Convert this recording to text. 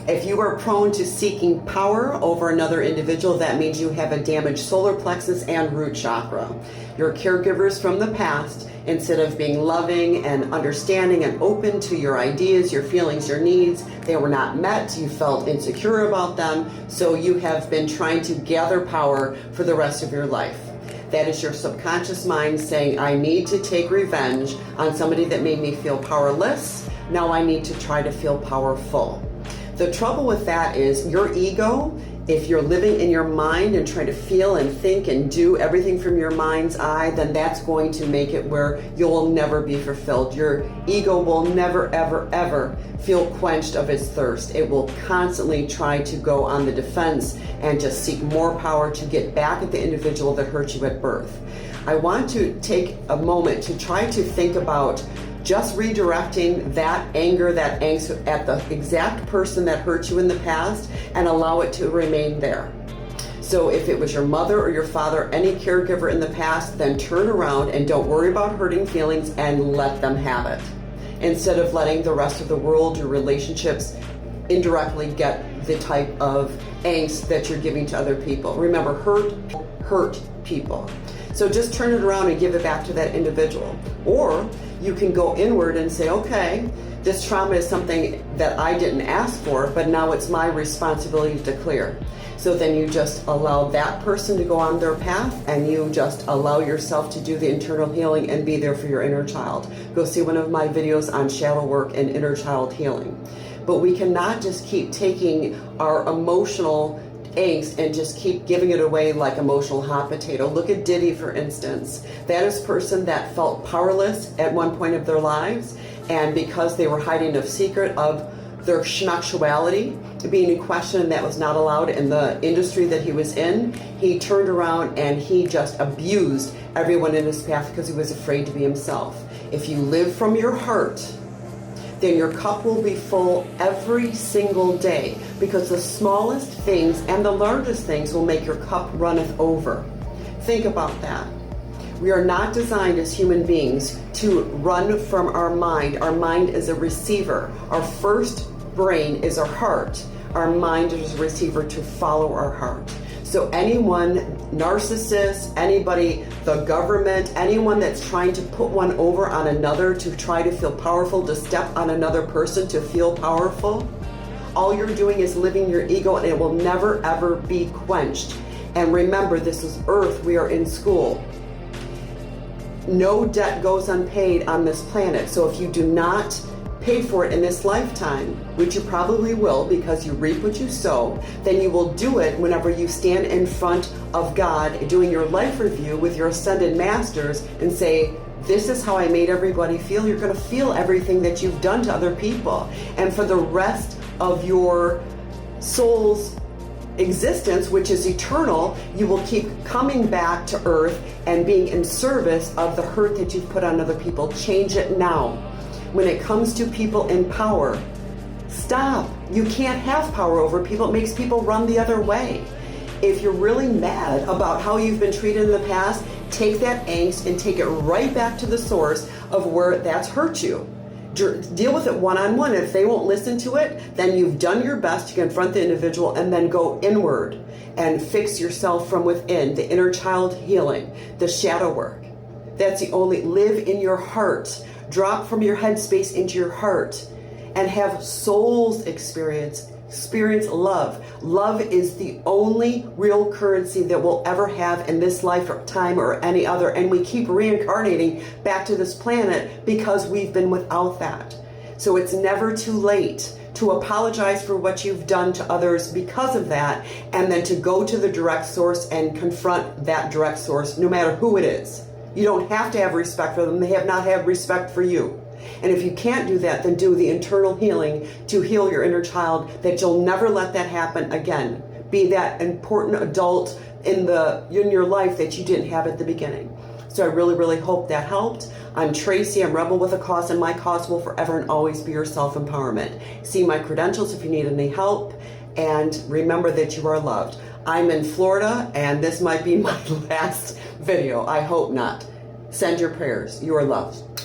If you are prone to seeking power over another individual, that means you have a damaged solar plexus and root chakra. Your caregivers from the past, instead of being loving and understanding and open to your ideas, your feelings, your needs, they were not met. You felt insecure about them, so you have been trying to gather power for the rest of your life. That is your subconscious mind saying, I need to take revenge on somebody that made me feel powerless. Now I need to try to feel powerful. The trouble with that is your ego, if you're living in your mind and trying to feel and think and do everything from your mind's eye, then that's going to make it where you will never be fulfilled. Your ego will never, ever, ever feel quenched of its thirst. It will constantly try to go on the defense and just seek more power to get back at the individual that hurt you at birth. I want to take a moment to try to think about just redirecting that anger, that angst at the exact person that hurt you in the past and allow it to remain there. So if it was your mother or your father, any caregiver in the past, then turn around and don't worry about hurting feelings and let them have it. Instead of letting the rest of the world, your relationships, indirectly get the type of angst that you're giving to other people. Remember, hurt people. So just turn it around and give it back to that individual. Or you can go inward and say, okay, this trauma is something that I didn't ask for, but now it's my responsibility to clear. So then you just allow that person to go on their path, and you just allow yourself to do the internal healing and be there for your inner child. Go see one of my videos on shadow work and inner child healing. But we cannot just keep taking our emotional angst and just keep giving it away like emotional hot potato. Look at Diddy, for instance. That is a person that felt powerless at one point of their lives, and because they were hiding a secret of their schmuctuality being in question, and that was not allowed in the industry that he was in, he turned around and he just abused everyone in his path because he was afraid to be himself. If you live from your heart, then your cup will be full every single day, because the smallest things and the largest things will make your cup runneth over. Think about that. We are not designed as human beings to run from our mind. Our mind is a receiver. Our first brain is our heart. Our mind is a receiver to follow our heart. So anyone, narcissist, anybody, the government, anyone that's trying to put one over on another to try to feel powerful, to step on another person to feel powerful, all you're doing is living your ego, and it will never ever be quenched. And remember, this is Earth. We are in school. No debt goes unpaid on this planet. So if you do not pay for it in this lifetime, which you probably will because you reap what you sow, then you will do it whenever you stand in front of God doing your life review with your ascended masters and say, this is how I made everybody feel. You're going to feel everything that you've done to other people. And for the rest of your soul's existence, which is eternal, you will keep coming back to Earth and being in service of the hurt that you've put on other people. Change it now. When it comes to people in power, stop. You can't have power over people. It makes people run the other way. If you're really mad about how you've been treated in the past, take that angst and take it right back to the source of where that's hurt you. Deal with it one-on-one. If they won't listen to it, then you've done your best to confront the individual, and then go inward and fix yourself from within. The inner child healing, the shadow work. That's the only, live in your heart. Drop from your headspace into your heart and have soul's experience love. Love is the only real currency that we'll ever have in this lifetime or any other. And we keep reincarnating back to this planet because we've been without that. So it's never too late to apologize for what you've done to others because of that, and then to go to the direct source and confront that direct source, no matter who it is. You don't have to have respect for them. They have not had respect for you. And if you can't do that, then do the internal healing to heal your inner child, that you'll never let that happen again. Be that important adult in your life that you didn't have at the beginning. So I really, really hope that helped. I'm Tracy. I'm Rebel with a Cause, and my cause will forever and always be your self-empowerment. See my credentials if you need any help. And remember that you are loved. I'm in Florida, and this might be my last video. I hope not. Send your prayers. You are loved.